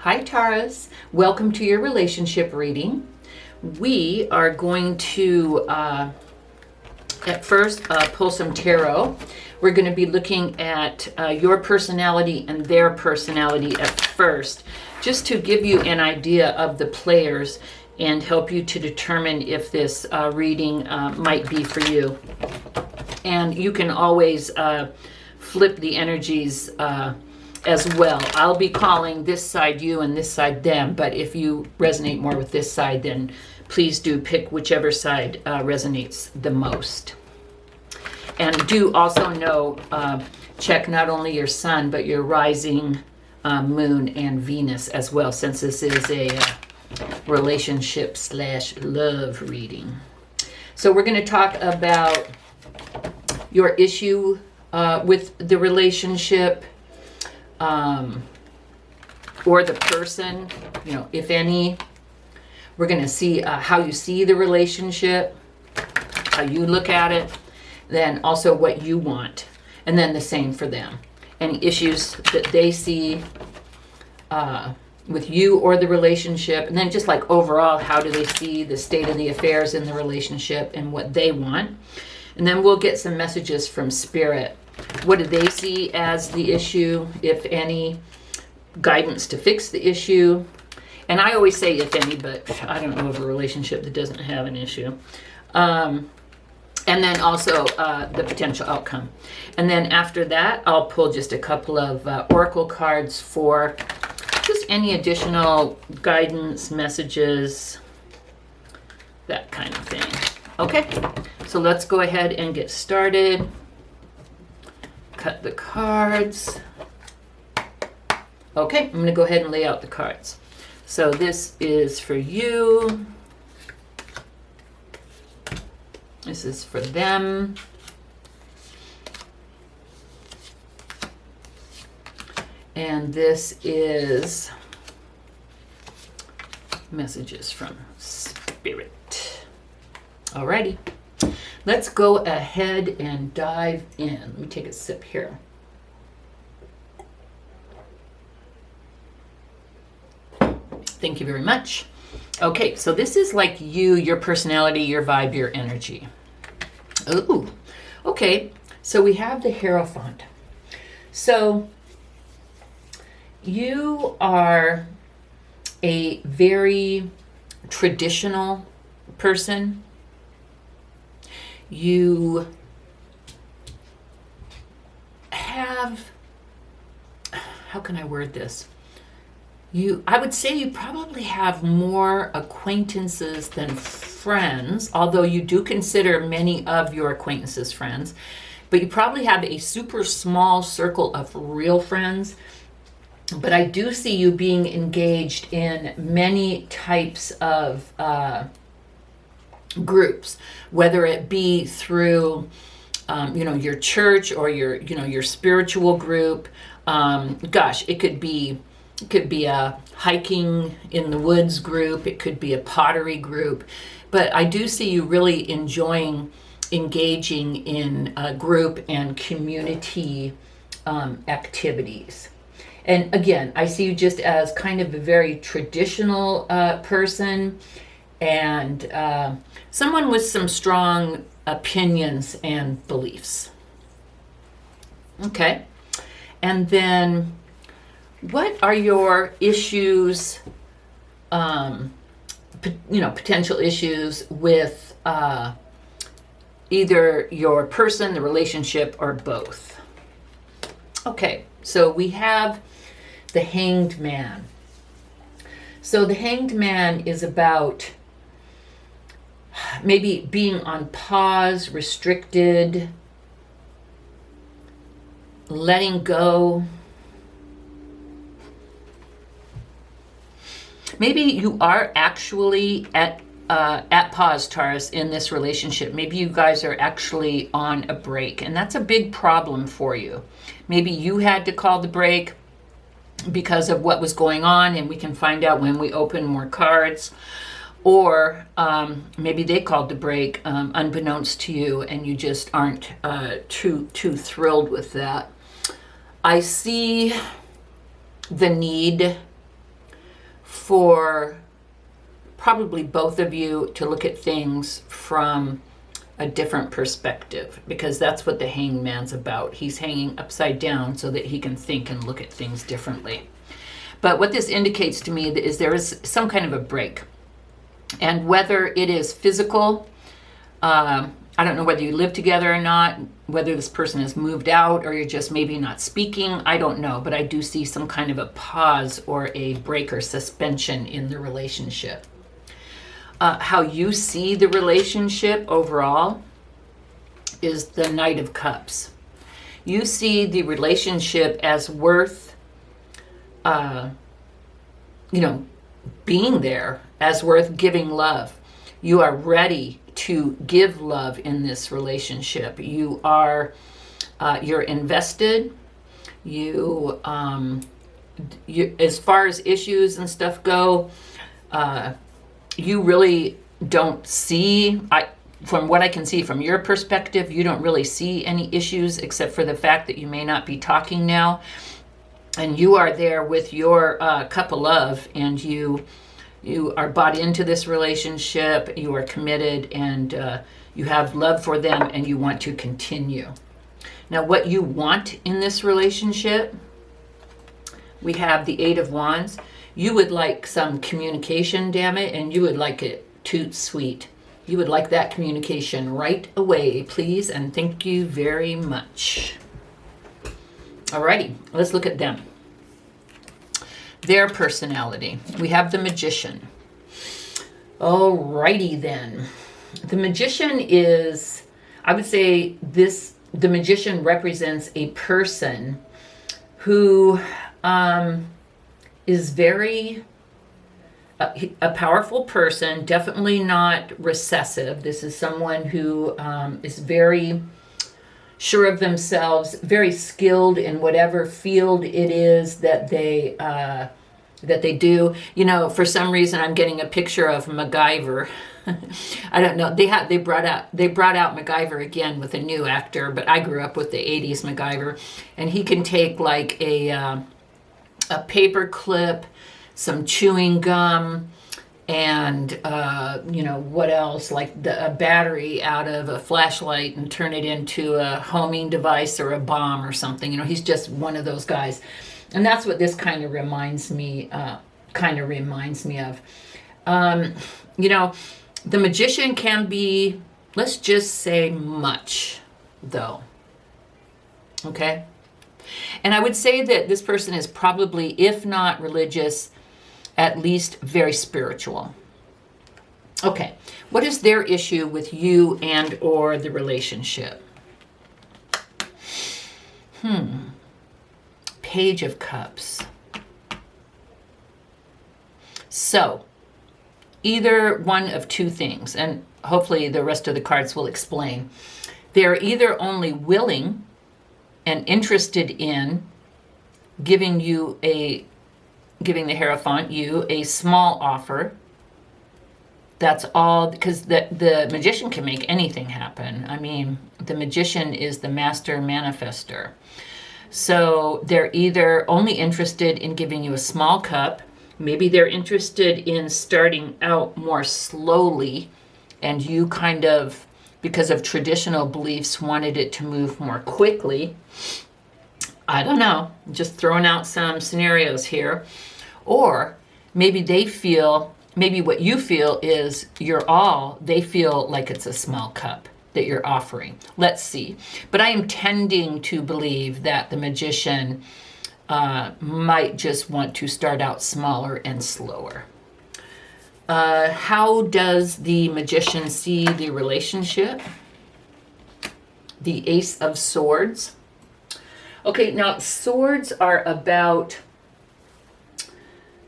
Hi Taurus, welcome to your relationship reading. We are going to at first pull some tarot. We're going to be looking at your personality and their personality at first, just to give you an idea of the players and help you to determine if this reading might be for you. And you can always flip the energies as well. I'll be calling this side you and this side them, but if you resonate more with this side, then please do pick whichever side resonates the most. And do also know, check not only your sun, but your rising moon and Venus as well, since this is a relationship / love reading. So we're going to talk about your issue with the relationship, or the person, if any. We're going to see how you see the relationship, how you look at it, then also what you want, and then the same for them. Any issues that they see with you or the relationship, and then just like overall, how do they see the state of the affairs in the relationship and what they want. And then we'll get some messages from Spirit. What do they see as the issue, if any? Guidance to fix the issue. And I always say if any, but I don't know of a relationship that doesn't have an issue. And then also the potential outcome. And then after that, I'll pull just a couple of oracle cards for just any additional guidance, messages, that kind of thing. Okay, so let's go ahead and get started. Cut the cards. Okay, I'm going to go ahead and lay out the cards. So this is for you. This is for them. And this is messages from Spirit. Alrighty. Let's go ahead and dive in. Let me take a sip here. Thank you very much. Okay, so this is like you, your personality, your vibe, your energy. Ooh, okay. So we have the Hierophant. So you are a very traditional person. You have, how can I word this? I would say you probably have more acquaintances than friends, although you do consider many of your acquaintances friends, but you probably have a super small circle of real friends. But I do see you being engaged in many types of groups, whether it be through your church or your spiritual group. It could be a hiking in the woods group, it could be a pottery group, but I do see you really enjoying engaging in group and community activities. And again, I see you just as kind of a very traditional person, and someone with some strong opinions and beliefs. Okay, and then what are your issues, potential issues with either your person, the relationship, or both? Okay, so we have the Hanged Man. So the Hanged Man is about maybe being on pause, restricted, letting go. Maybe you are actually at pause, Taurus, in this relationship. Maybe you guys are actually on a break, and that's a big problem for you. Maybe you had to call the break because of what was going on, and we can find out when we open more cards. Or maybe they called the break unbeknownst to you, and you just aren't too thrilled with that. I see the need for probably both of you to look at things from a different perspective, because that's what the hangman's about. He's hanging upside down so that he can think and look at things differently. But what this indicates to me is there is some kind of a break. And whether it is physical, I don't know whether you live together or not, whether this person has moved out or you're just maybe not speaking, I don't know. But I do see some kind of a pause or a break or suspension in the relationship. How you see the relationship overall is the Knight of Cups. You see the relationship as worth, being there, as worth giving love. You are ready to give love in this relationship. You are, you're invested. You, as far as issues and stuff go, you really don't see, from what I can see from your perspective, you don't really see any issues except for the fact that you may not be talking now. And you are there with your cup of love, and you are bought into this relationship, you are committed, and you have love for them, and you want to continue. Now, what you want in this relationship, we have the Eight of Wands. You would like some communication, damn it, and you would like it toot sweet. You would like that communication right away, please, and thank you very much. Alrighty, let's look at them. Their personality. We have the Magician. Alrighty then. The Magician is, I would say the Magician represents a person who is very, a powerful person, definitely not recessive. This is someone who is very sure of themselves, very skilled in whatever field it is that they do. For some reason, I'm getting a picture of MacGyver. I don't know. They brought out MacGyver again with a new actor, but I grew up with the 80s MacGyver, and he can take like a paper clip, some chewing gum, and what else, like a battery out of a flashlight and turn it into a homing device or a bomb or something. He's just one of those guys, and that's what this kind of reminds me of. The Magician can be, let's just say, much, though. Okay? And I would say that this person is probably, if not religious, at least very spiritual. Okay, what is their issue with you and or the relationship? Page of Cups. So, either one of two things, and hopefully the rest of the cards will explain. They're either only willing and interested in giving the Hierophant, you, a small offer. That's all, because the Magician can make anything happen. I mean, the Magician is the master manifester. So they're either only interested in giving you a small cup, maybe they're interested in starting out more slowly, and you kind of, because of traditional beliefs, wanted it to move more quickly. I don't know, just throwing out some scenarios here. Or maybe maybe what you feel is they feel like it's a small cup that you're offering. Let's see. But I am tending to believe that the Magician might just want to start out smaller and slower. How does the Magician see the relationship? The Ace of Swords. Okay, now swords are about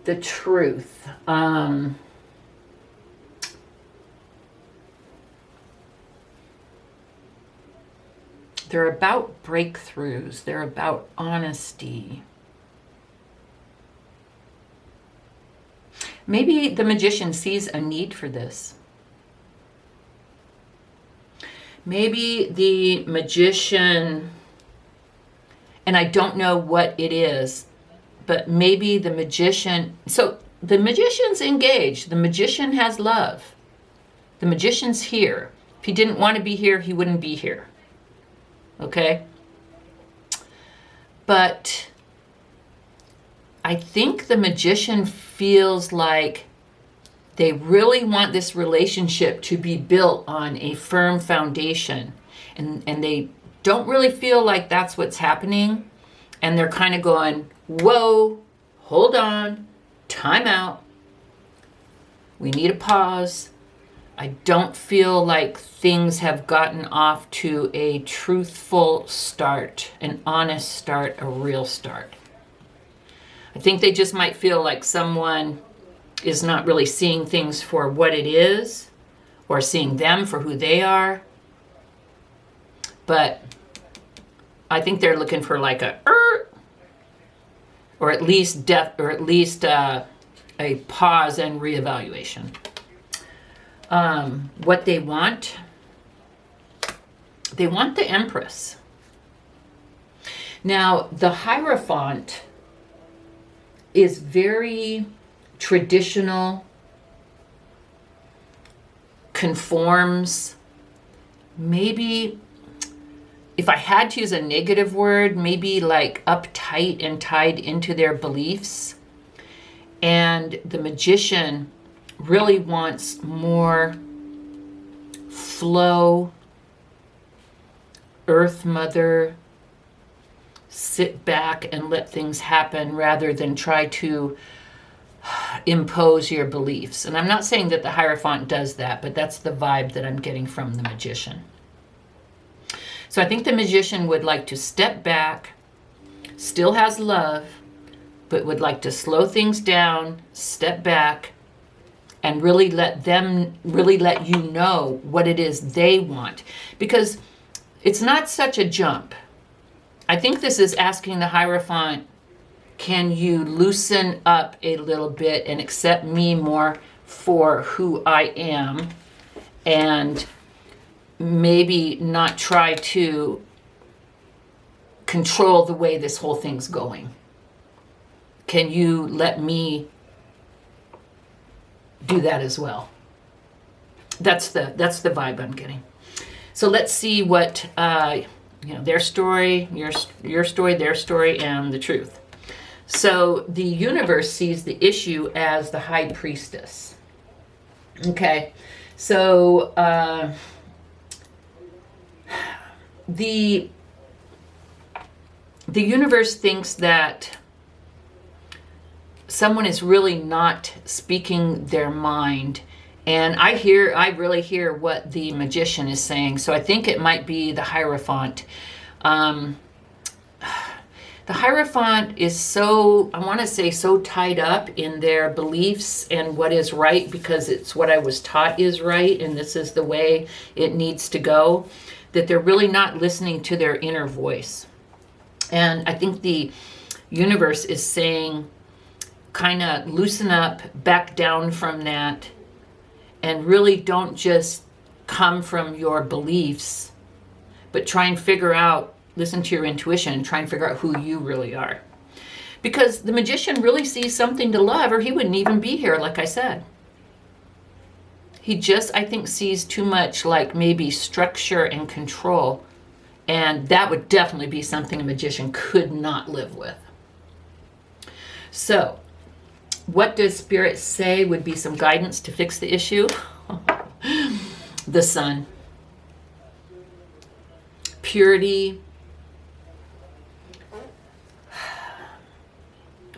the truth. They're about breakthroughs. They're about honesty. Maybe the Magician sees a need for this. Maybe the Magician, and I don't know what it is, but maybe the Magician, so the magician's engaged. The magician has love. The magician's here. If he didn't want to be here, he wouldn't be here. Okay? But I think the magician feels like they really want this relationship to be built on a firm foundation. And they don't really feel like that's what's happening. And they're kind of going, whoa, hold on, time out. We need a pause. I don't feel like things have gotten off to a truthful start, an honest start, a real start. I think they just might feel like someone is not really seeing things for what it is, or seeing them for who they are. But I think they're looking for like a or at least death, or at least a pause and reevaluation. What they want the Empress. Now, the Hierophant is very traditional, conforms, maybe, if I had to use a negative word, maybe like uptight and tied into their beliefs. And the magician really wants more flow, Earth Mother, sit back and let things happen rather than try to impose your beliefs. And I'm not saying that the Hierophant does that, but that's the vibe that I'm getting from the magician. So I think the magician would like to step back, still has love, but would like to slow things down, step back, and really let you know what it is they want. Because it's not such a jump. I think this is asking the Hierophant, can you loosen up a little bit and accept me more for who I am, and maybe not try to control the way this whole thing's going. Can you let me do that as well? That's the vibe I'm getting. So let's see what their story, your story, their story, and the truth. So the universe sees the issue as the High Priestess. Okay, so the universe thinks that someone is really not speaking their mind. And I really hear what the magician is saying. So I think it might be the Hierophant. The Hierophant is so tied up in their beliefs and what is right, because it's what I was taught is right, and this is the way it needs to go, that they're really not listening to their inner voice. And I think the universe is saying, kind of loosen up, back down from that, and really don't just come from your beliefs, but try and figure out, listen to your intuition and try and figure out who you really are. Because the magician really sees something to love, or he wouldn't even be here, like I said. He just, I think, sees too much like maybe structure and control. And that would definitely be something a magician could not live with. So, what does Spirit say would be some guidance to fix the issue? The Sun. Purity.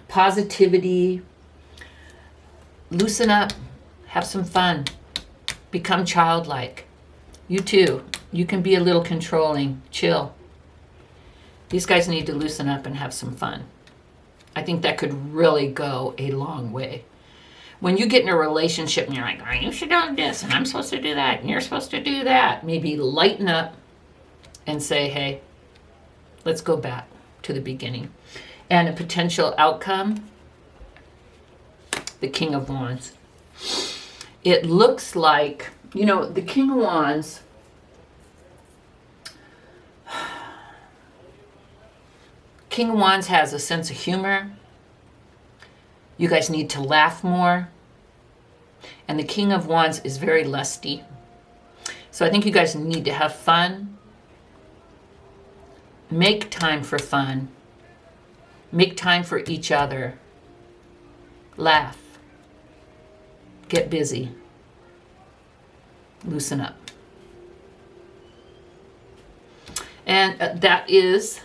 Positivity. Loosen up. Have some fun. Become childlike. You too. You can be a little controlling. Chill. These guys need to loosen up and have some fun. I think that could really go a long way. When you get in a relationship and you're like, oh, you should do this, and I'm supposed to do that, and you're supposed to do that, maybe lighten up and say, hey, let's go back to the beginning. And a potential outcome, the King of Wands. It looks like, the King of Wands, King of Wands has a sense of humor. You guys need to laugh more. And the King of Wands is very lusty. So I think you guys need to have fun. Make time for fun. Make time for each other. Laugh. Get busy. Loosen up. And that is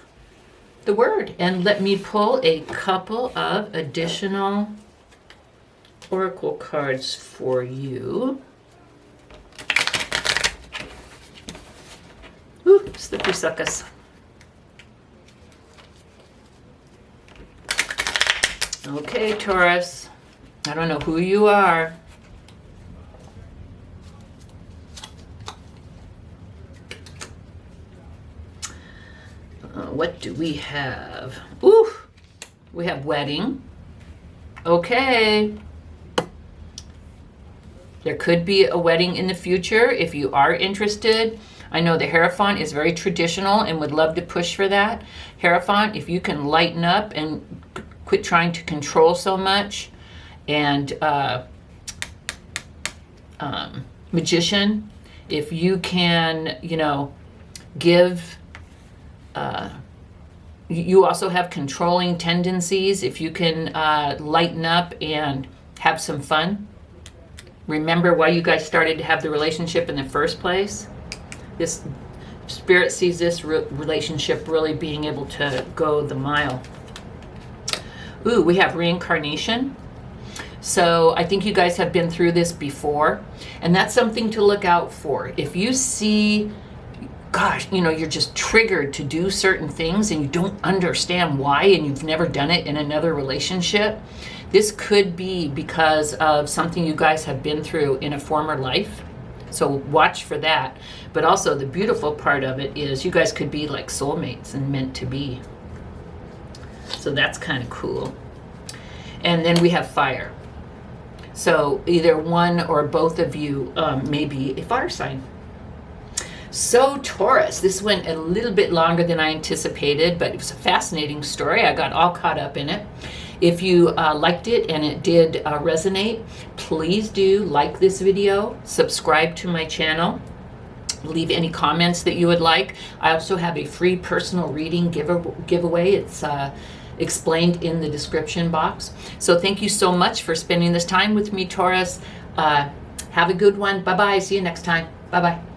the word. And let me pull a couple of additional oracle cards for you. Ooh, slippery suckers. Okay, Taurus. I don't know who you are. What do we have? Ooh, we have wedding. Okay. There could be a wedding in the future if you are interested. I know the Hierophant is very traditional and would love to push for that. Hierophant, if you can lighten up and quit trying to control so much. And Magician, if you can, you know, give... you also have controlling tendencies. If you can lighten up and have some fun. Remember why you guys started to have the relationship in the first place. This Spirit sees this relationship really being able to go the mile. Ooh, we have reincarnation. So I think you guys have been through this before. And that's something to look out for. If you see... gosh, you know, you're just triggered to do certain things and you don't understand why and you've never done it in another relationship, this could be because of something you guys have been through in a former life. So watch for that. But also the beautiful part of it is you guys could be like soulmates and meant to be. So that's kind of cool. And then we have fire. So either one or both of you may be a fire sign. So Taurus, this went a little bit longer than I anticipated, but it was a fascinating story. I got all caught up in it. If you liked it and it did resonate, please do like this video, subscribe to my channel, leave any comments that you would like. I also have a free personal reading giveaway. It's explained in the description box. So thank you so much for spending this time with me, Taurus. Have a good one. Bye-bye. See you next time. Bye-bye.